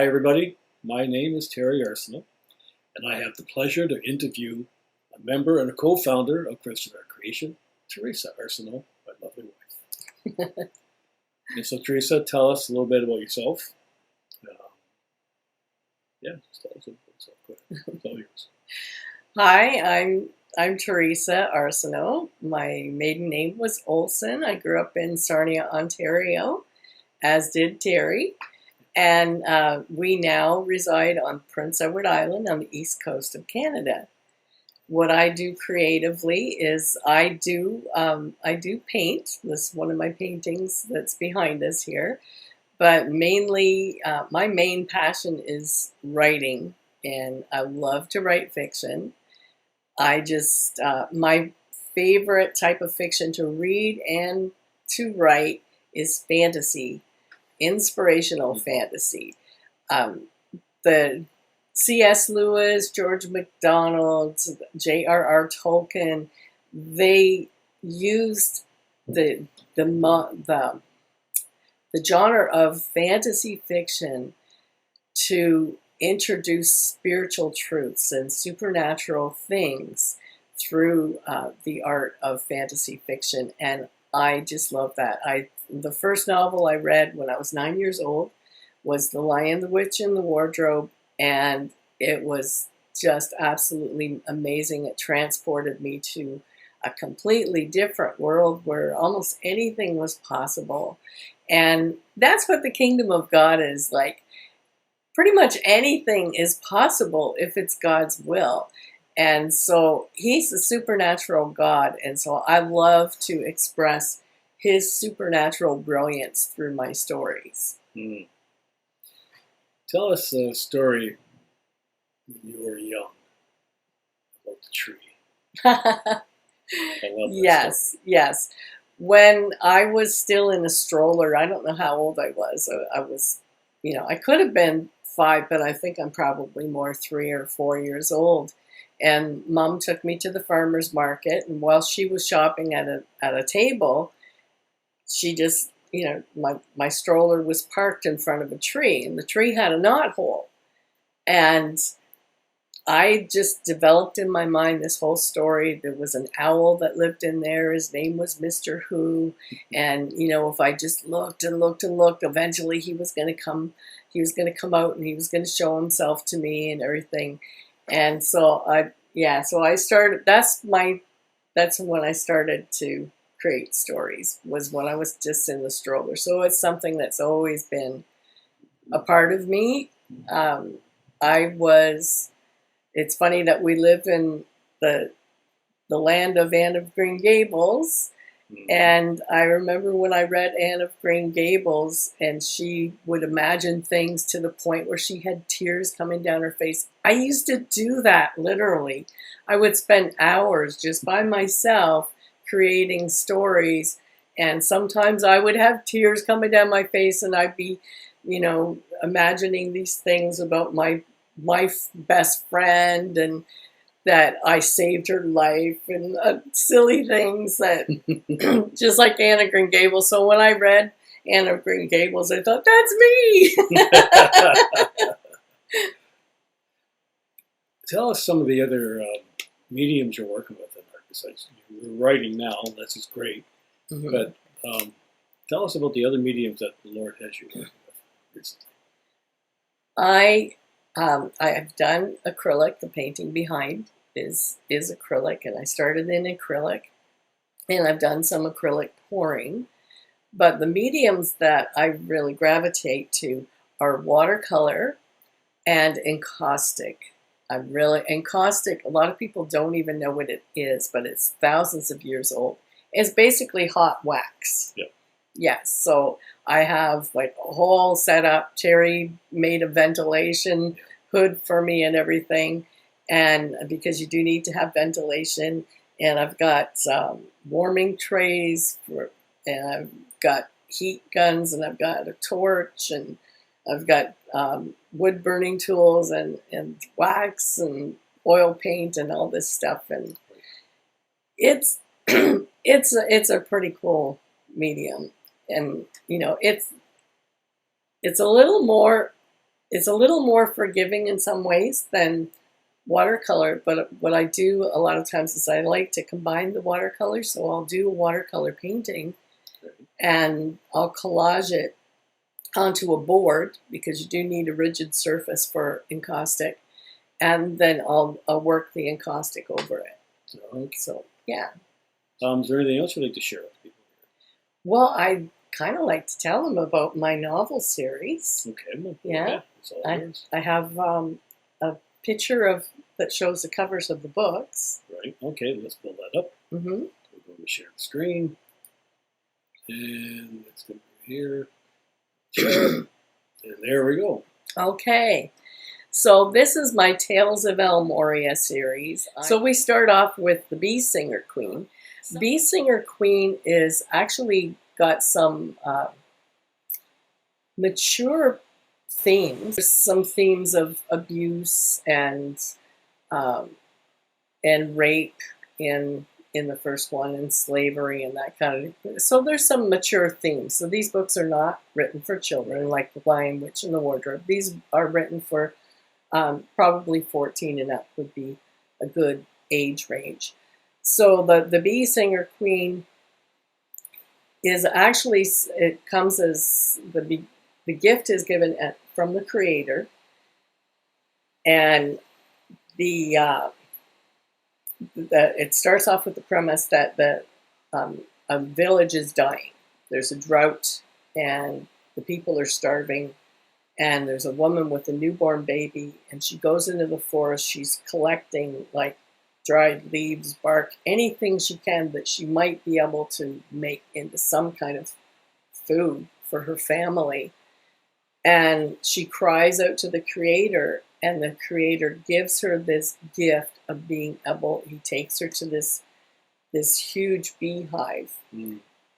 Hi, everybody. My name is Terry Arsenault, and I have the pleasure to interview a member and a co-founder of Christian Art Creation, Teresa Arsenault, my lovely wife. And so, Teresa, tell us a little bit about yourself. Just tell us about yourself. Go ahead. It's all yours. Hi, I'm Teresa Arsenault. My maiden name was Olson. I grew up in Sarnia, Ontario, as did Terry. And we now reside on Prince Edward Island on the east coast of Canada. What I do creatively is I do paint. This is one of my paintings that's behind us here. But mainly, my main passion is writing, and I love to write fiction. My favorite type of fiction to read and to write is fantasy, inspirational fantasy. The C.S. Lewis, George MacDonald, J.R.R. Tolkien, they used the genre of fantasy fiction to introduce spiritual truths and supernatural things through the art of fantasy fiction, and I just love that. The first novel I read when I was 9 years old was The Lion, the Witch, and the Wardrobe, and it was just absolutely amazing. It transported me to a completely different world where almost anything was possible. And that's what the kingdom of God is like. Pretty much anything is possible if it's God's will. And so he's a supernatural God. And so I love to express his supernatural brilliance through my stories. Tell us a story when you were young about the tree. I love that story. Yes. When I was still in a stroller, I don't know how old I was. I was, I could have been 5, but I think I'm probably more 3 or 4 years old. And Mom took me to the farmer's market, and while she was shopping at a table, she just, my stroller was parked in front of a tree, and the tree had a knothole. And I just developed in my mind this whole story. There was an owl that lived in there. His name was Mr. Who. And, if I just looked and looked and looked, eventually he was going to come out and he was going to show himself to me and everything. And so I started, that's when I started to create stories, was when I was just in the stroller. So it's something that's always been a part of me. It's funny that we live in the land of Anne of Green Gables. And I remember when I read Anne of Green Gables, and she would imagine things to the point where she had tears coming down her face. I used to do that, literally. I would spend hours just by myself creating stories, and sometimes I would have tears coming down my face, and I'd be, imagining these things about my best friend, and that I saved her life, and silly things that, just like Anne of Green Gables. So when I read Anne of Green Gables, I thought, that's me. Tell us some of the other mediums you're working with in art. Besides, you're writing now, that's just great. Mm-hmm. But tell us about the other mediums that the Lord has you working with recently. I have done acrylic. The painting behind is acrylic, and I started in acrylic, and I've done some acrylic pouring. But the mediums that I really gravitate to are watercolor and encaustic. Encaustic, a lot of people don't even know what it is, but it's thousands of years old. It's basically hot wax. Yep. Yes, so I have like a whole setup. Terry made a ventilation hood for me and everything, and because you do need to have ventilation. And I've got warming trays, and I've got heat guns, and I've got a torch, and I've got wood burning tools, and wax and oil paint and all this stuff. And it's it's a pretty cool medium. And it's a little more it's a little more forgiving in some ways than watercolor, but what I do a lot of times is I like to combine the watercolor, so I'll do a watercolor painting and I'll collage it onto a board because you do need a rigid surface for encaustic, and then I'll work the encaustic over it. Okay. So, yeah. Is there anything else you'd like to share with people? Well, I kind of like to tell them about my novel series. Okay. Well, Yeah. That's all yours. I have a picture that shows the covers of the books. Right. Okay. Let's pull that up. Mm-hmm. We're going to share the screen. And let's go here. And there we go. Okay. So this is my Tales of El Moria series. So we start off with the Bee Singer Queen. Bee Singer Queen is actually got some mature themes. There's some themes of abuse and rape in the first one, and slavery and that kind of. So there's some mature themes. So these books are not written for children, like The Lion, Witch, and the Wardrobe. These are written for probably 14 and up would be a good age range. So the Bee Singer Queen is actually, it comes as the gift is given from the Creator, and it starts off with the premise that a village is dying. There's a drought, and the people are starving, and there's a woman with a newborn baby, and she goes into the forest. She's collecting like dried leaves, bark, anything she can that she might be able to make into some kind of food for her family. And she cries out to the Creator, and the Creator gives her this gift of being able, he takes her to this huge beehive,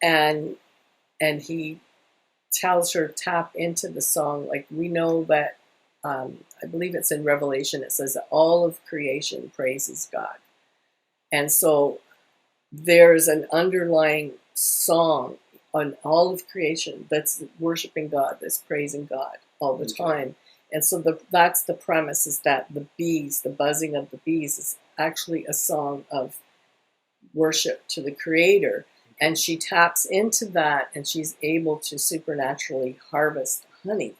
and he tells her, tap into the song. Like, we know that, I believe it's in Revelation, it says that all of creation praises God. And so there's an underlying song on all of creation that's worshiping God, that's praising God all the time. And so that's the premise, is that the bees, the buzzing of the bees, is actually a song of worship to the Creator. And she taps into that, and she's able to supernaturally harvest honey.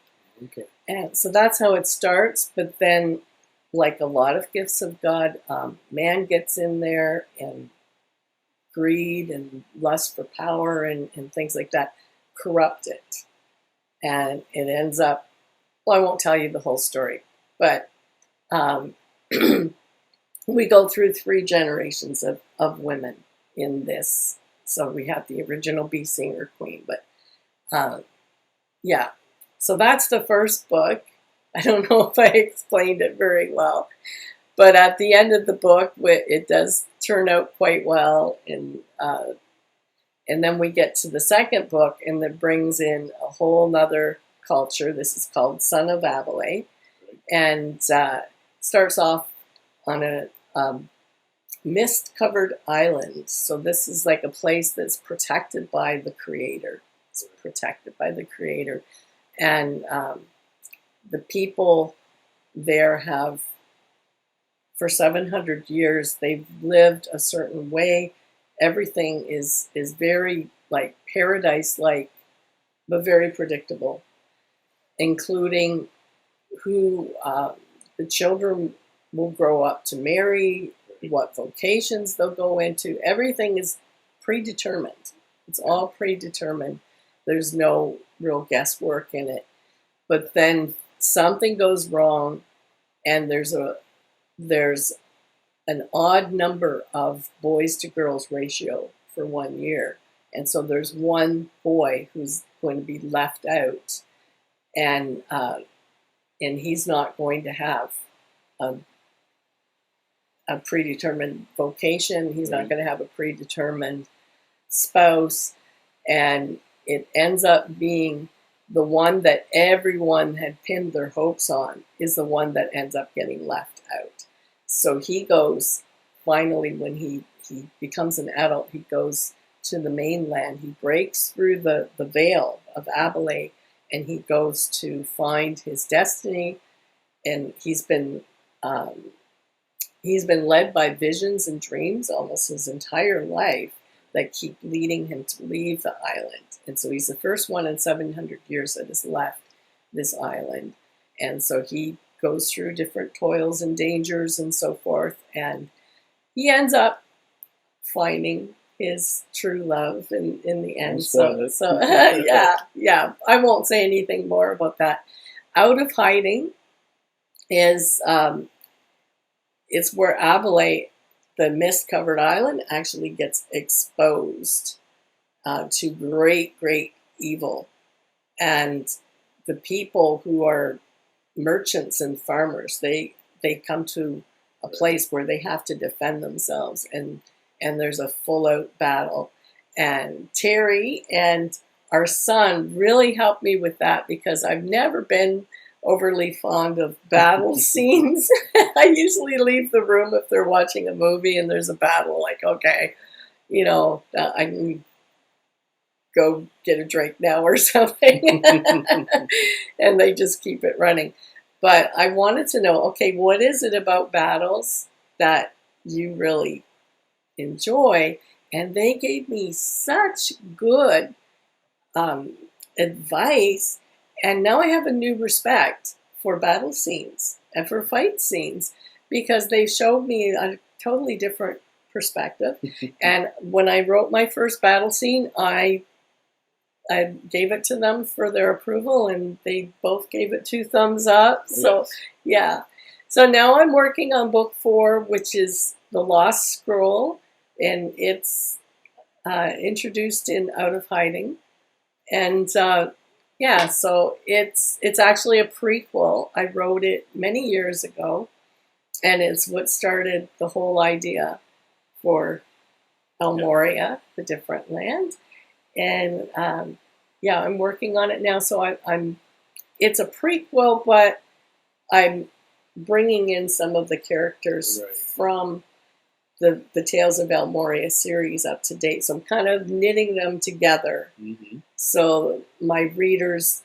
Okay. And so that's how it starts. But then, like a lot of gifts of God, man gets in there, and greed and lust for power and things like that corrupt it. And it ends up, well, I won't tell you the whole story, but we go through 3 generations of women in this. So we have the original Bee Singer Queen, but yeah. So that's the first book. I don't know if I explained it very well, but at the end of the book, it does turn out quite well. And then we get to the second book, and it brings in a whole nother culture. This is called Son of Abilene, and starts off on a mist-covered island. So this is like a place that's protected by the Creator. It's protected by the Creator. And the people there have, for 700 years, they've lived a certain way. Everything is very like paradise-like, but very predictable, including who the children will grow up to marry, what vocations they'll go into. Everything is predetermined. It's all predetermined. There's no real guesswork in it. But then something goes wrong, and there's an odd number of boys to girls ratio for 1 year. And so there's one boy who's going to be left out, and he's not going to have a predetermined vocation. He's not going to have a predetermined spouse. And it ends up being the one that everyone had pinned their hopes on is the one that ends up getting left out. So he goes, finally, when he becomes an adult, he goes to the mainland. He breaks through the veil of Abilene, and he goes to find his destiny, and he's been led by visions and dreams almost his entire life that keep leading him to leave the island. And so he's the first one in 700 years that has left this island. And so he goes through different toils and dangers and so forth, and he ends up finding his true love in the end. So yeah, I won't say anything more about that. Out of Hiding is it's where Abilene, the mist-covered island, actually gets exposed to great, great evil. And the people who are merchants and farmers, they come to a place where they have to defend themselves, and there's a full-out battle. And Terry and our son really helped me with that, because I've never been overly fond of battle scenes. I usually leave the room if they're watching a movie and there's a battle, like, okay, I can go get a drink now or something. And they just keep it running. But I wanted to know, okay, what is it about battles that you really enjoy? And they gave me such good advice. And now I have a new respect for battle scenes and for fight scenes, because they showed me a totally different perspective. And when I wrote my first battle scene, I gave it to them for their approval, and they both gave it 2 thumbs up. So, yeah. So now I'm working on book 4, which is The Lost Scroll, and it's introduced in Out of Hiding. And yeah, so it's actually a prequel. I wrote it many years ago, and it's what started the whole idea for Almoria, the different land. And yeah, I'm working on it now. So it's a prequel, but I'm bringing in some of the characters from the Tales of Almoria series up to date. So I'm kind of knitting them together, so my readers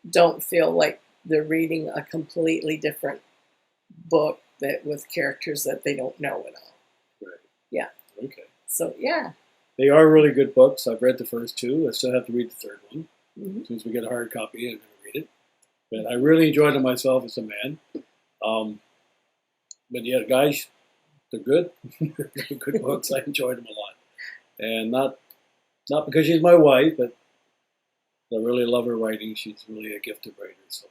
don't feel like they're reading a completely different book with characters that they don't know at all. Right. Yeah. Okay. So yeah. They are really good books. I've read the first 2. I still have to read the 3rd one. As soon as we get a hard copy, I'm going to read it. But I really enjoyed it myself as a man. But yeah, guys, they're good. They're good books. I enjoyed them a lot. And not because she's my wife, but I really love her writing. She's really a gifted writer. So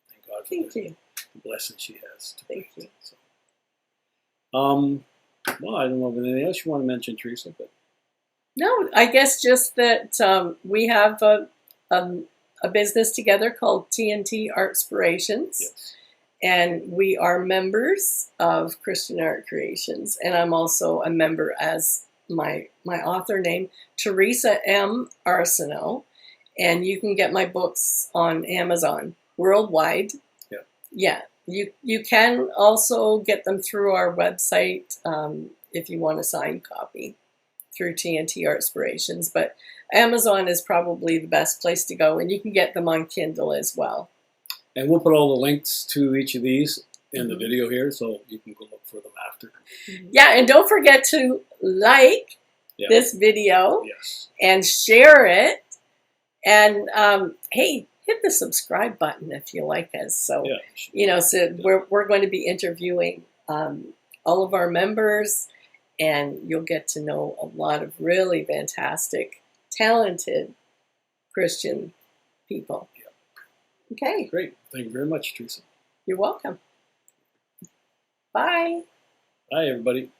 thank God for the blessing she has. Thank you. So, well, I don't know if anything else you want to mention, Teresa, but. No, I guess just that we have a business together called TNT Artspirations. Yes. And we are members of Christian Art Creations. And I'm also a member as my author name, Teresa M. Arsenault. And you can get my books on Amazon worldwide. Yeah. You can also get them through our website if you want a signed copy through TNT Artspirations. But Amazon is probably the best place to go. And you can get them on Kindle as well. And we'll put all the links to each of these in the video here, so you can go look for them after. Yeah, and don't forget to like this video and share it. And hey, hit the subscribe button if you like us. So so we're going to be interviewing all of our members, and you'll get to know a lot of really fantastic, talented Christian people. Okay. Great. Thank you very much, Teresa. You're welcome. Bye. Bye, everybody.